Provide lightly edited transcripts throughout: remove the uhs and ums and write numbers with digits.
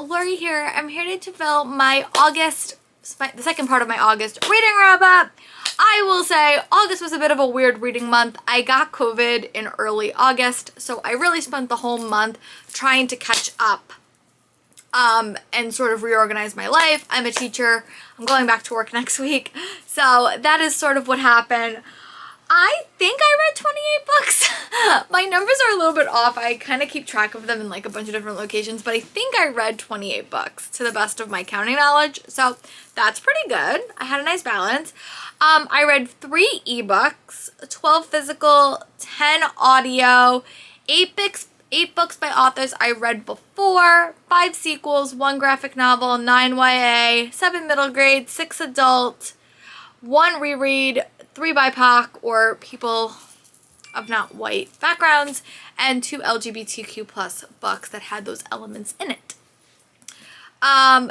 Lori here. I'm here to fill my August, the second part of my August reading wrap up. I will say August was a bit of a weird reading month. I got COVID in early August, so I really spent the whole month trying to catch up and sort of reorganize my life. I'm a teacher. I'm going back to work next week. So that is sort of what happened. I think I read 28 books. My numbers are a little bit off. I kind of keep track of them in like a bunch of different locations, but I think I read 28 books to the best of my counting knowledge. So that's pretty good. I had a nice balance. I read 3 ebooks, 12 physical, 10 audio, 8 books by authors I read before, 5 sequels, 1 graphic novel, 9 YA, 7 middle grade, 6 adult, 1 reread, 3 BIPOC or people of not white backgrounds, and 2 LGBTQ plus books that had those elements in it.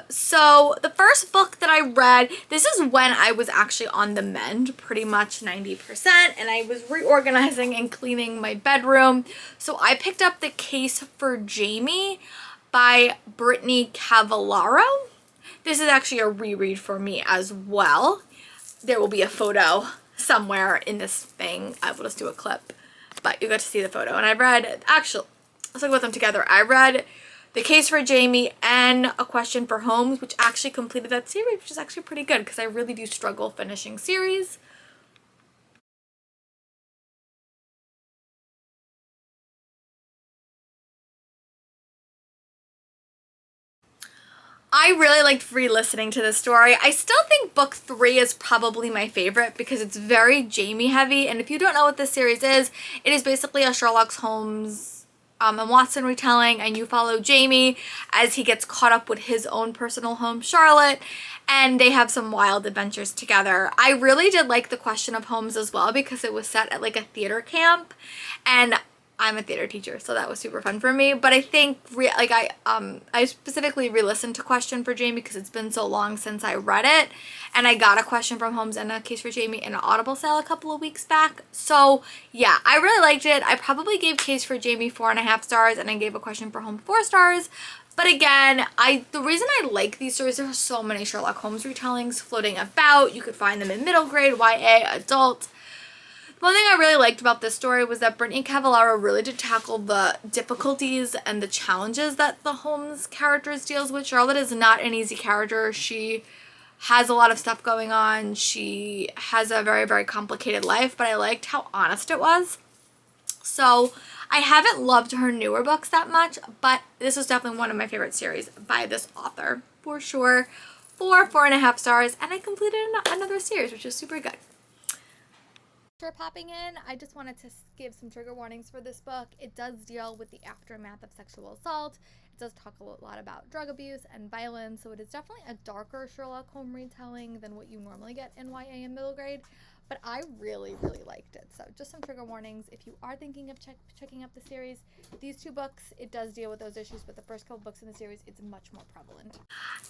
So the first book that I read, this is when I was actually on the mend, pretty much 90%, and I was reorganizing and cleaning my bedroom. So I picked up The Case for Jamie by Brittany Cavallaro. This is actually a reread for me as well. There will be a photo somewhere in this thing. I will just do a clip, but you got to see the photo. And I read, actually, let's talk about them together. I read The Case for Jamie and A Question for Holmes, which actually completed that series, which is actually pretty good because I really do struggle finishing series. I really liked re-listening to this story. I still think book 3 is probably my favorite because it's very Jamie heavy, and if you don't know what this series is, it is basically a Sherlock Holmes and Watson retelling, and you follow Jamie as he gets caught up with his own personal home, Charlotte, and they have some wild adventures together. I really did like The Question of Holmes as well because it was set at like a theater camp, and I'm a theater teacher, so that was super fun for me. But I think I specifically re-listened to Question for Jamie because it's been so long since I read it, and I got A Question from Holmes and A Case for Jamie in an Audible sale a couple of weeks back. So yeah, I really liked it. I probably gave Case for Jamie 4.5 stars, and I gave A Question for Holmes 4 stars. But again, the reason I like these stories, there are so many Sherlock Holmes retellings floating about. You could find them in middle grade, YA, adult. One thing I really liked about this story was that Brittany Cavallaro really did tackle the difficulties and the challenges that the Holmes characters deals with. Charlotte is not an easy character. She has a lot of stuff going on. She has a very, very complicated life, but I liked how honest it was. So I haven't loved her newer books that much, but this is definitely one of my favorite series by this author, for sure. 4.5 stars, and I completed another series, which is super good. Popping in, I just wanted to give some trigger warnings for this book. It does deal with the aftermath of sexual assault. It does talk a lot about drug abuse and violence, so it is definitely a darker Sherlock Holmes retelling than what you normally get in YA and middle grade, but I really, really liked it. So just some trigger warnings. If you are thinking of checking up the series, these 2 books, it does deal with those issues, but the first couple books in the series, it's much more prevalent.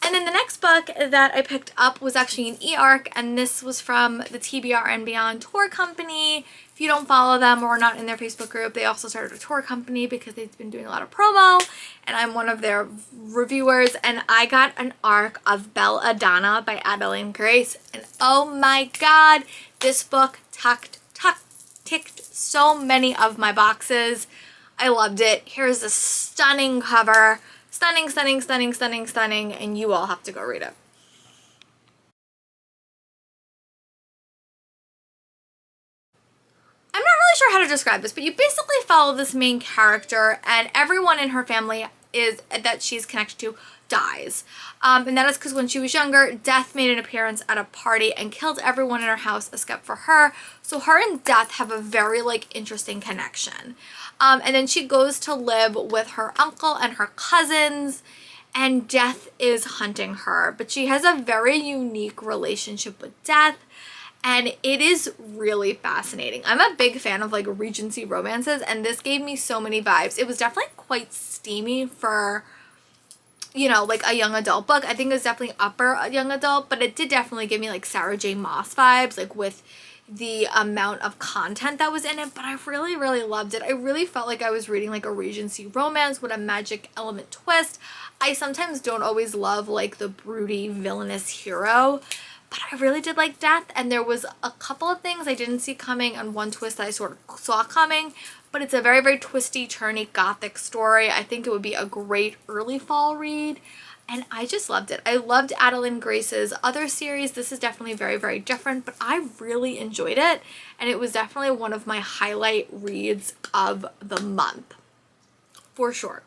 And then the next book that I picked up was actually an e-arc, and this was from the TBR and Beyond tour company. If you don't follow them or are not in their Facebook group, they also started a tour company because they've been doing a lot of promo, and I'm one of their reviewers, and I got an arc of Belladonna by Adeline Grace, and oh my god, this book ticked so many of my boxes. I loved it. Here's a stunning cover. Stunning, stunning, stunning, stunning, stunning, and you all have to go read it. I'm not really sure how to describe this, but you basically follow this main character, and everyone in her family that she's connected to dies. And that is because when she was younger, Death made an appearance at a party and killed everyone in her house except for her. So her and Death have a very interesting connection. And then she goes to live with her uncle and her cousins, and Death is hunting her. But she has a very unique relationship with Death, and it is really fascinating. I'm a big fan of Regency romances, and this gave me so many vibes. It was definitely quite steamy for, you know, a young adult book. I think it was definitely upper young adult, but it did definitely give me Sarah J. Maas vibes, with the amount of content that was in it, but I really, really loved it. I really felt like I was reading like a Regency romance with a magic element twist. I sometimes don't always love like the broody villainous hero, but I really did like death, and there was a couple of things I didn't see coming and one twist that I sort of saw coming, but it's a very, very twisty, turny gothic story. I think it would be a great early fall read. And I just loved it. I loved Adeline Grace's other series. This is definitely very, very different, but I really enjoyed it. And it was definitely one of my highlight reads of the month, for sure.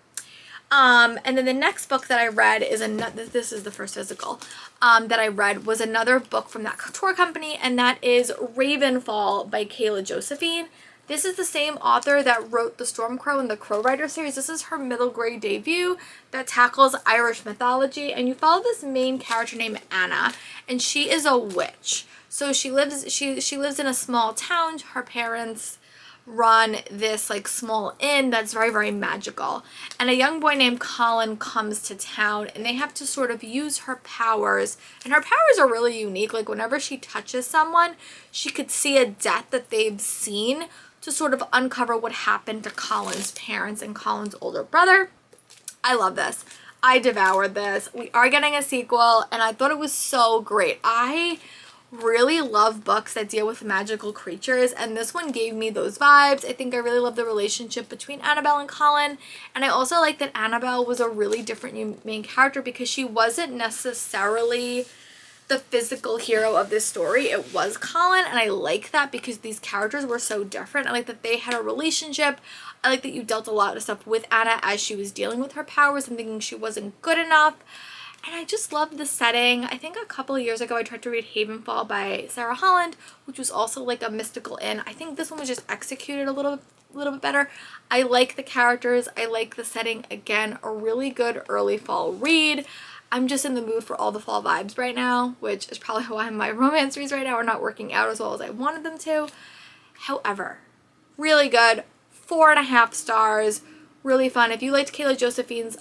And then the next book that I read is another, this is the first physical, that I read was another book from that tour company, and that is Ravenfall by Kayla Josephine. This is the same author that wrote the Stormcrow and the Crow Rider series. This is her middle grade debut that tackles Irish mythology, and you follow this main character named Anna, and she is a witch. So she lives in a small town. Her parents run this like small inn that's very, very magical, and a young boy named Colin comes to town, and they have to sort of use her powers, and her powers are really unique. Like whenever she touches someone, she could see a death that they've seen to sort of uncover what happened to Colin's parents and Colin's older brother. I love this. I devoured this. We are getting a sequel, and I thought it was so great. I really love books that deal with magical creatures, and this one gave me those vibes. I think I really love the relationship between Annabelle and Colin, and I also like that Annabelle was a really different main character because she wasn't necessarily the physical hero of this story. It was Colin, and I like that because these characters were so different. I like that they had a relationship. I like that you dealt a lot of stuff with Anna as she was dealing with her powers and thinking she wasn't good enough. And I just loved the setting. I think a couple of years ago I tried to read Havenfall by Sarah Holland, which was also like a mystical inn. I think this one was just executed a little bit better. I like the characters. I like the setting. Again, a really good early fall read. I'm just in the mood for all the fall vibes right now, which is probably why my romance reads right now are not working out as well as I wanted them to. However, really good. 4.5 stars. Really fun. If you liked Kayla Josephine's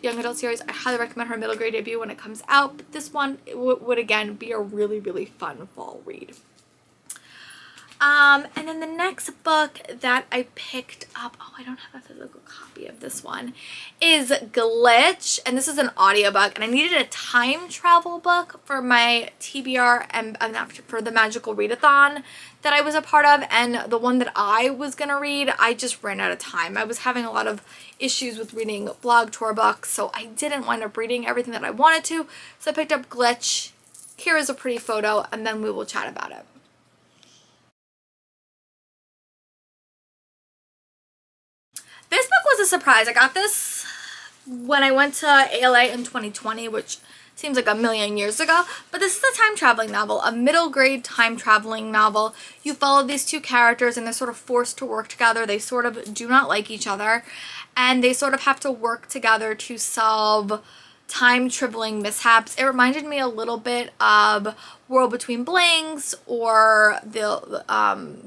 young adult series, I highly recommend her middle grade debut when it comes out. But this one would again be a really, really fun fall read. And then the next book that I picked up, oh, I don't have a physical copy of this one, is Glitch. And this is an audiobook, and I needed a time travel book for my TBR and for the Magical Readathon that I was a part of. And the one that I was going to read, I just ran out of time. I was having a lot of issues with reading blog tour books, so I didn't wind up reading everything that I wanted to. So I picked up Glitch. Here is a pretty photo, and then we will chat about it. This book was a surprise. I got this when I went to ALA in 2020, which seems like a million years ago, but this is a time traveling novel, a middle grade time traveling novel. You follow these two characters and they're sort of forced to work together. They sort of do not like each other, and they sort of have to work together to solve time traveling mishaps. It reminded me a little bit of World Between Blanks or the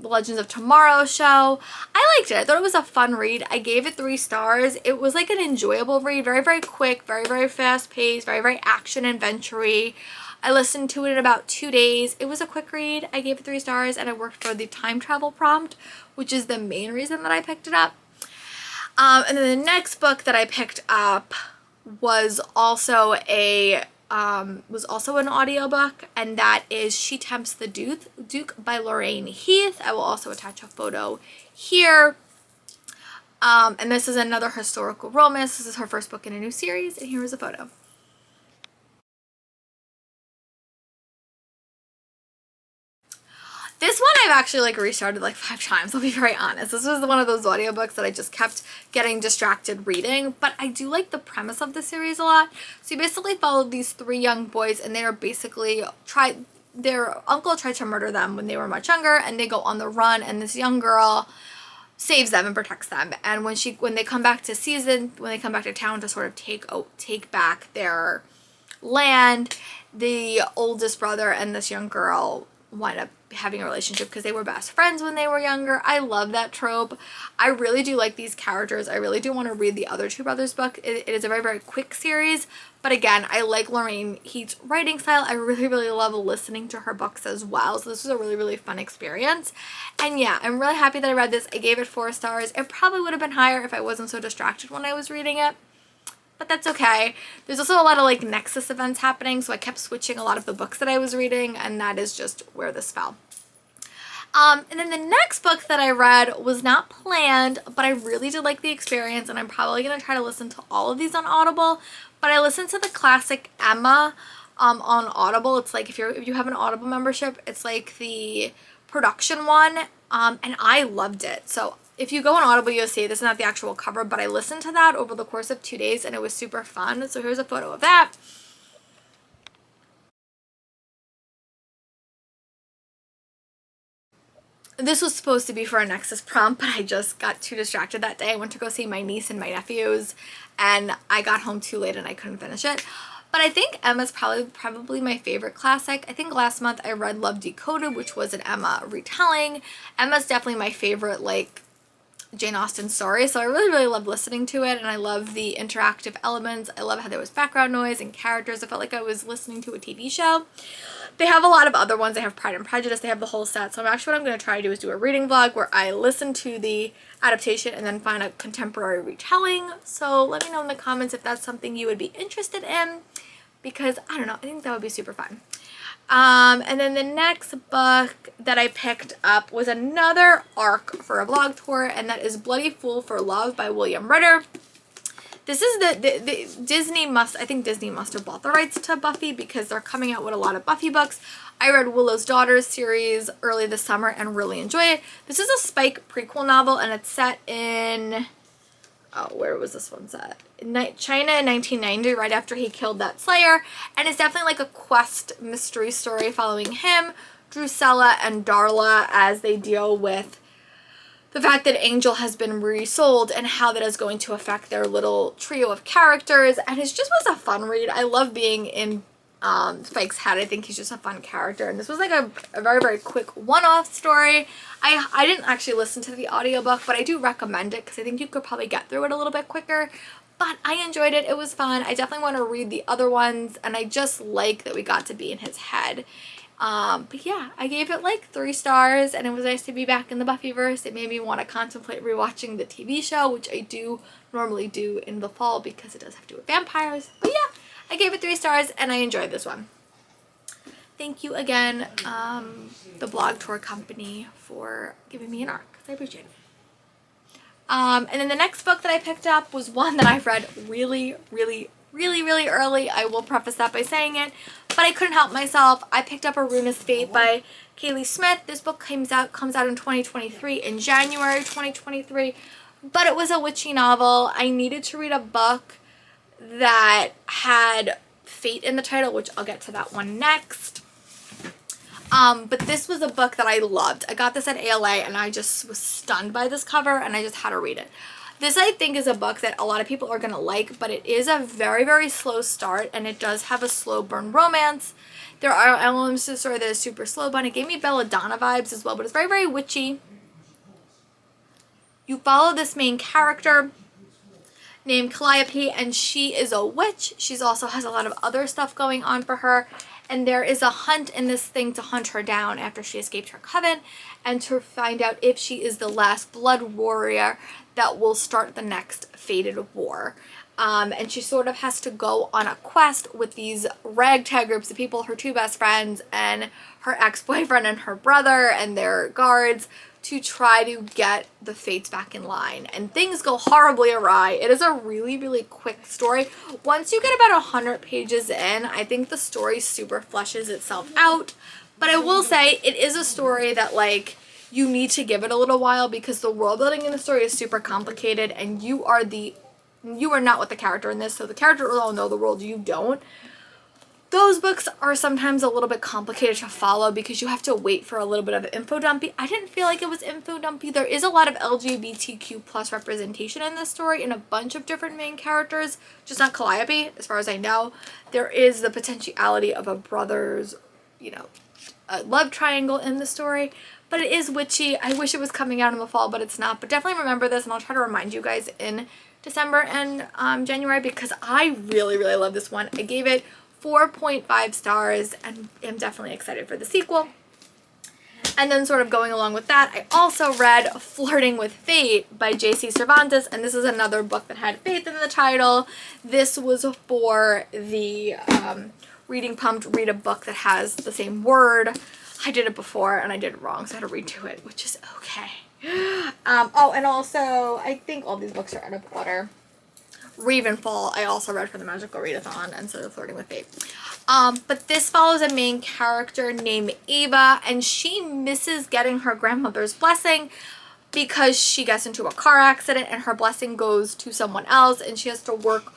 Legends of Tomorrow show. I liked it. I thought it was a fun read. I gave it 3 stars. It was like an enjoyable read, very, very quick, very, very fast paced, very, very action adventure-y. I listened to it in about 2 days. It was a quick read. I gave it 3 stars, and I worked for the time travel prompt, which is the main reason that I picked it up. And then the next book that I picked up was also an audiobook, and that is She Tempts the Duke by Lorraine Heath. I will also attach a photo here. And this is another historical romance. This is her first book in a new series, and here is a photo. This one I've actually restarted 5 times, I'll be very honest. This was one of those audiobooks that I just kept getting distracted reading, but I do like the premise of the series a lot. So you basically follow these 3 young boys, and they are basically their uncle tried to murder them when they were much younger, and they go on the run, and this young girl saves them and protects them. And when they come back to town to sort of take back their land, the oldest brother and this young girl wind up having a relationship because they were best friends when they were younger. I love that trope. I really do like these characters. I really do want to read the other two brothers book. It is a very, very quick series, but again, I like Lorraine Heat's writing style. I really, really love listening to her books as well, so this was a really, really fun experience. And yeah, I'm really happy that I read this. I gave it 4 stars. It probably would have been higher if I wasn't so distracted when I was reading it, but that's okay. There's also a lot of like Nexus events happening, so I kept switching a lot of the books that I was reading, and that is just where this fell. And then the next book that I read was not planned, but I really did like the experience, and I'm probably going to try to listen to all of these on Audible, but I listened to the classic Emma on Audible. It's like if you have an Audible membership, it's like the production one, and I loved it. So if you go on Audible, you'll see this is not the actual cover, but I listened to that over the course of 2 days, and it was super fun. So here's a photo of that. This was supposed to be for a Nexus prompt, but I just got too distracted that day. I went to go see my niece and my nephews, and I got home too late and I couldn't finish it. But I think Emma's probably my favorite classic. I think last month I read Love Decoded, which was an Emma retelling. Emma's definitely my favorite, like, Jane Austen story, so I really, really love listening to it, and I love the interactive elements. I love how there was background noise and characters. I felt like I was listening to a TV show. They have a lot of other ones. They have Pride and Prejudice. They have the whole set. So actually what I'm going to try to do is do a reading vlog where I listen to the adaptation and then find a contemporary retelling. So let me know in the comments if that's something you would be interested in, because I don't know, I think that would be super fun. And then the next book that I picked up was another arc for a blog tour, and that is Bloody Fool for Love by William Ritter. This is the Disney I think Disney must have bought the rights to Buffy because they're coming out with a lot of Buffy books. I read Willow's Daughters series early this summer and really enjoyed it. This is a Spike prequel novel, and it's set in, oh, where was this one set? China in 1990, right after he killed that Slayer. And it's definitely like a quest mystery story following him, Drusilla, and Darla as they deal with the fact that Angel has been resold and how that is going to affect their little trio of characters. And it just was a fun read. I love being in Spike's head. I think he's just a fun character. And this was like a very, very quick one-off story. I didn't actually listen to the audiobook, but I do recommend it because I think you could probably get through it a little bit quicker. But I enjoyed it. It was fun. I definitely want to read the other ones, and I just like that we got to be in his head. But yeah, I gave it like 3 stars, and it was nice to be back in the Buffyverse. It made me want to contemplate rewatching the TV show, which I do normally do in the fall because it does have to do with vampires. But yeah, I gave it 3 stars, and I enjoyed this one. Thank you again, the blog tour company, for giving me an arc. I appreciate it. And then the next book that I picked up was one that I've read really, really, really, really early. I will preface that by saying it, but I couldn't help myself. I picked up A Runa's Fate by Kaylee Smith. This book comes out in 2023, in January 2023, but it was a witchy novel. I needed to read a book that had fate in the title, which I'll get to that one next. But this was a book that I loved. I got this at ALA, and I just was stunned by this cover, and I just had to read it. This, I think, is a book that a lot of people are going to like, but it is a very, very slow start, and it does have a slow burn romance. There are elements to the story that is super slow, but it gave me Belladonna vibes as well, but it's very, very witchy. You follow this main character named Calliope, and she is a witch. She also has a lot of other stuff going on for her. And there is a hunt in this thing to hunt her down after she escaped her coven, and to find out if she is the last blood warrior that will start the next fated war. And she sort of has to go on a quest with these ragtag groups of people, her 2 best friends and her ex-boyfriend and her brother and their guards, to try to get the fates back in line. And things go horribly awry. It is a really, really quick story. Once you get about 100 pages in, I think the story super fleshes itself out. But I will say it is a story that, like, you need to give it a little while, because the world building in the story is super complicated, and you are not with the character in this, so the character will all know the world, you don't. Those books are sometimes a little bit complicated to follow because you have to wait for a little bit of info dumpy. I didn't feel like it was info dumpy. There is a lot of LGBTQ plus representation in this story in a bunch of different main characters, just not Calliope, as far as I know. There is the potentiality of a brother's, a love triangle in the story, but it is witchy. I wish it was coming out in the fall, but it's not. But definitely remember this, and I'll try to remind you guys in December and January, because I really, really love this one. I gave it 4.5 stars and am definitely excited for the sequel. And then sort of going along with that, I also read Flirting with Fate by J.C. Cervantes, and this is another book that had faith in the title. This was for the Reading Pumped read a book that has the same word. I did it before and I did it wrong, so I had to redo it, which is okay. Oh, and also, I think all these books are out of order. Ravenfall, I also read for the Magical Readathon, and so Flirting with Fate. But this follows a main character named Ava, and she misses getting her grandmother's blessing because she gets into a car accident and her blessing goes to someone else, and she has to work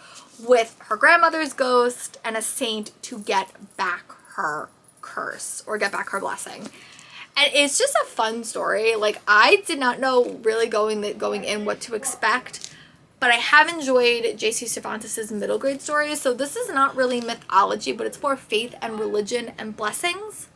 with her grandmother's ghost and a saint to get back her curse or get back her blessing. And it's just a fun story. Like, I did not know really going in what to expect, but I have enjoyed J.C. Cervantes' middle grade stories. So this is not really mythology, but it's more faith and religion and blessings.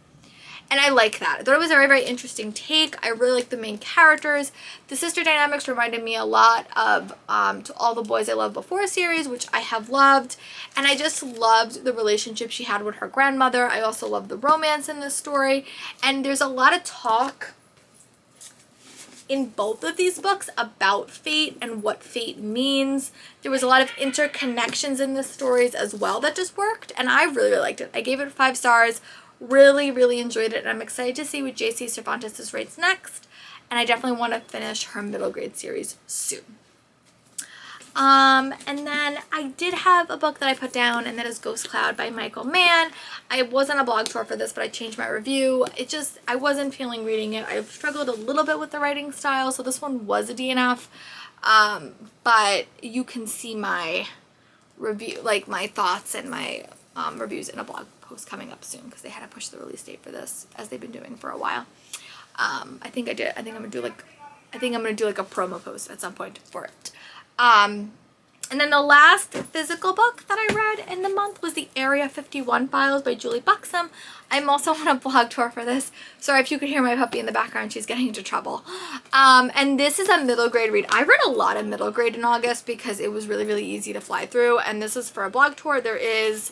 And I like that. I thought it was a very, very interesting take. I really like the main characters. The sister dynamics reminded me a lot of To All the Boys I Loved Before series, which I have loved. And I just loved the relationship she had with her grandmother. I also love the romance in this story. And there's a lot of talk in both of these books about fate and what fate means. There was a lot of interconnections in the stories as well that just worked. And I really, really liked it. I gave it 5 stars. Really, really enjoyed it, and I'm excited to see what J.C. Cervantes writes next, and I definitely want to finish her middle grade series soon. And then I did have a book that I put down, and that is Ghost Cloud by Michael Mann. I was on a blog tour for this, but I changed my review. I wasn't feeling reading it. I struggled a little bit with the writing style, so this one was a DNF. But you can see my review, like my thoughts and my reviews in a blog post coming up soon, because they had to push the release date for this, as they've been doing for a while. I think I'm gonna do like a promo post at some point for it. And then the last physical book that I read in the month was the Area 51 Files by Julie Buxom. I'm also on a blog tour for this. Sorry if you could hear my puppy in the background, she's getting into trouble. And this is a middle grade read. I read a lot of middle grade in August because it was really, really easy to fly through, and this is for a blog tour. There is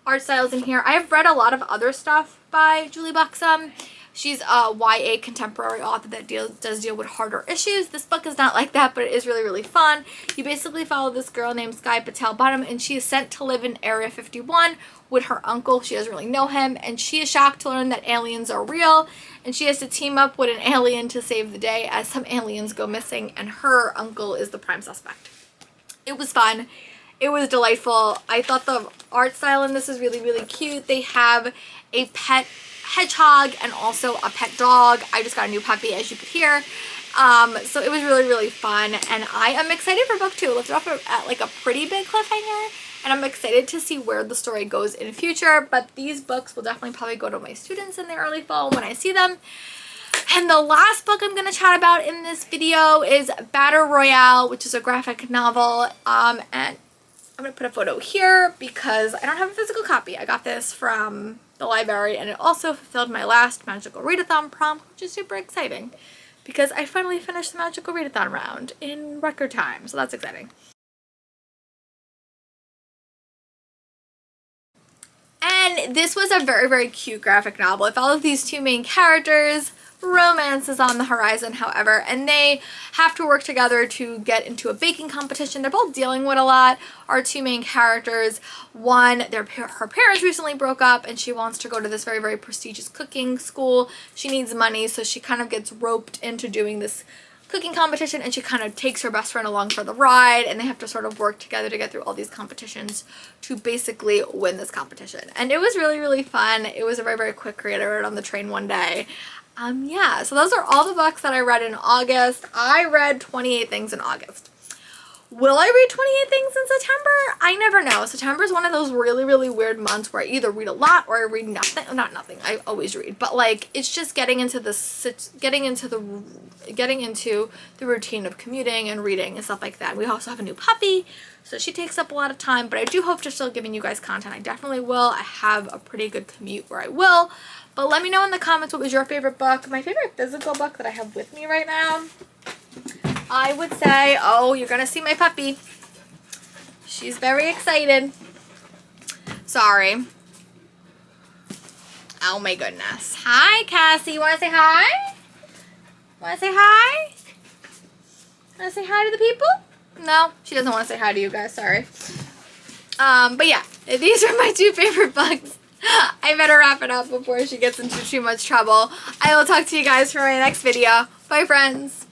art styles in here. I have read a lot of other stuff by Julie Buxom. She's a YA contemporary author that does deal with harder issues. This book is not like that, but it is really, really fun. You basically follow this girl named Sky Patel Bottom, and she is sent to live in Area 51 with her uncle. She doesn't really know him, and she is shocked to learn that aliens are real, and she has to team up with an alien to save the day as some aliens go missing, and her uncle is the prime suspect. It was fun. It was delightful. I thought the art style in this is really, really cute. They have a pet hedgehog and also a pet dog. I just got a new puppy, as you could hear. So it was really, really fun, and I am excited for book 2. It left it off at like a pretty big cliffhanger, and I'm excited to see where the story goes in the future. But these books will definitely probably go to my students in the early fall when I see them. And the last book I'm going to chat about in this video is Battle Royale, which is a graphic novel, and I'm going to put a photo here because I don't have a physical copy. I got this from the library, and it also fulfilled my last Magical Readathon prompt, which is super exciting because I finally finished the Magical Readathon round in record time, so that's exciting. And this was a very, very cute graphic novel. It followed these 2 main characters. Romance is on the horizon, however, and they have to work together to get into a baking competition. They're both dealing with a lot. Our 2 main characters, one, her parents recently broke up, and she wants to go to this very, very prestigious cooking school. She needs money, so she kind of gets roped into doing this cooking competition, and she kind of takes her best friend along for the ride, and they have to sort of work together to get through all these competitions to basically win this competition. And it was really, really fun. It was a very, very quick read. I read it on the train one day. Yeah, so those are all the books that I read in August. I read 28 things in August. Will I read 28 things in September? I never know. September is one of those really, really weird months where I either read a lot or I read nothing. Not nothing. I always read, but like it's just getting into the routine of commuting and reading and stuff like that. We also have a new puppy, so she takes up a lot of time. But I do hope to still giving you guys content. I definitely will. I have a pretty good commute where I will. But let me know in the comments what was your favorite book. My favorite physical book that I have with me right now, I would say, oh, you're gonna see my puppy. She's very excited. Sorry. Oh my goodness. Hi, Cassie. You want to say hi? Want to say hi? Want to say hi to the people? No, she doesn't want to say hi to you guys. Sorry. But yeah, these are my 2 favorite books. I better wrap it up before she gets into too much trouble. I will talk to you guys for my next video. Bye, friends.